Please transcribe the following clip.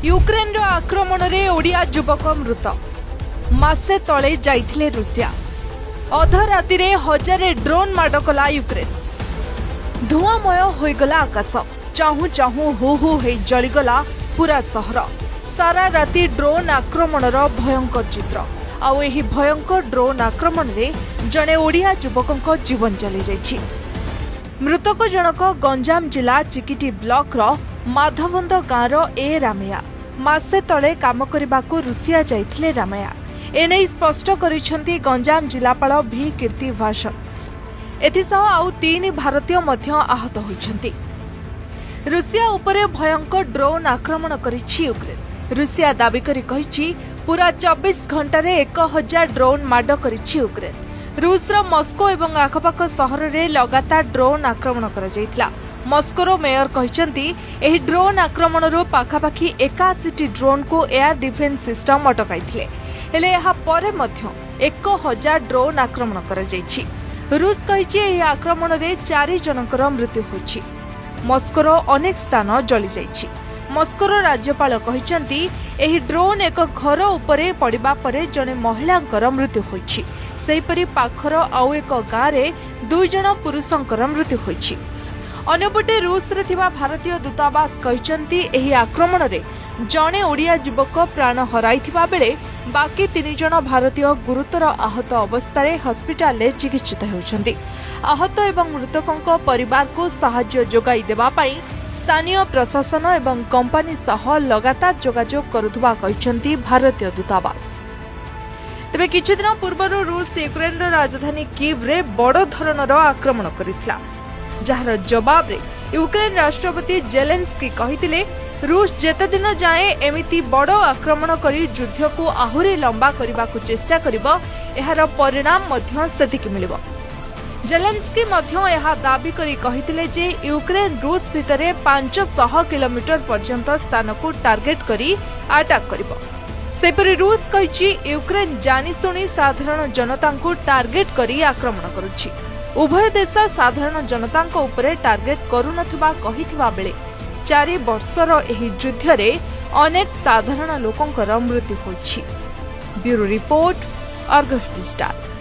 Ukraine आक्रमण में ओडिया युवक मृत मासे तले जाइथिले रूसिया अध राति हजारे ड्रोन माड़ कला यूक्रेन धुआंमय होगला आकाश चाहू चाहू हु हु हो जलीगला पूरा सहर सारा राति ड्रोन आक्रमणर भयंकर चित्र आउ एही भयंकर ड्रोन आक्रमण में जड़े ओडिया युवक जीवन चली जाइछि। मृतक जनक गंजाम जिला चिकिटी ब्लॉक रो माधवंद गाँव ए रामैया मासे तले काम करबाकू रूसिया जाइथिले रामैया एने स्पष्ट करिसेंती गंजाम जिलापाल भी कीर्ति भाषण एथिसह आउ 3 भारतीय मध्य आहत होइछंती। रूसिया उपरे भयंकर ड्रोन आक्रमण करिछि यूक्रेन। रूसिया दाबी करी कहिछि पूरा 24 घंटारे 1000 ड्रोन माड करिछि यूक्रेन। रूसर मस्को एवं आखपाख सहर रे लगातार ड्रोन आक्रमण करा जायतिला। मस्कोर मेयर कहिसंती एही ड्रोन आक्रमणरो पाखापाखी 81 ड्रोन को एयर डिफेंस सिस्टम अटकाइथिले हेले एहा परे मध्य 1000 ड्रोन आक्रमण करा जायछि। रूस कहिछि एही आक्रमण रे 4 जनकर मृत्यु होछि। मस्कोर अनेक स्थान जली जाइछि। मस्कोर राज्यपाल कहिसंती एही ड्रोन एक घर उपरे पड़िबा परे जने महिलांकर मृत्यु होछि। सेहिपरि पाखर आउ एक गाँ रे 2 जन पुरुषंकर मृत्यु होछि। अन्यपटे रूस रे थिबा भारतीय दूतावास कहिसंती एही आक्रमण रे जने ओडिया युवक प्राण हराइथिबा बेले बाकी 3 जन भारतीय गुरुतर आहत अवस्था रे हॉस्पिटल रे चिकित्सित होउछंती। आहत एवं मृतकों परिवार को साहाय्य जोगाई देबा पई स्थानीय प्रशासन एवं कंपनी सह लगातार जोगाजोग करुथबा कहिसंती भारतीय दूतावास। तेबे किछि दिन पूर्व रूस यूक्रेन राजधानी कीव रे बड़ धरणर आक्रमण करितला जहार जवाब रे यूक्रेन राष्ट्रपति जेलेंस्की कहितिले रूस जेते दिन जाए एमिति बड़ आक्रमण करी युद्ध को आहुरी लंबा करबा को चेष्टा करिबो एहार परिणाम मध्य सेतिक मिलिबो। जेलेंस्की मध्य यह दाबी करी कहितिले जे यूक्रेन रूस भितरे 500 किलोमीटर पर्यंत स्थान को टार्गेट करी अटैक करिबो। सेपरि रूस कहिछि यूक्रेन जानि सुनी साधारण जनता को टार्गेट करी आक्रमण करुछि। उभय देश साधारण जनता को उपरे टार्गेट करुनथबा कहिथिबा बेले 4 वर्षर एही युद्ध रे अनेक साधारण लोकंकर मृत्यु होछि। Bureau report Argus digital.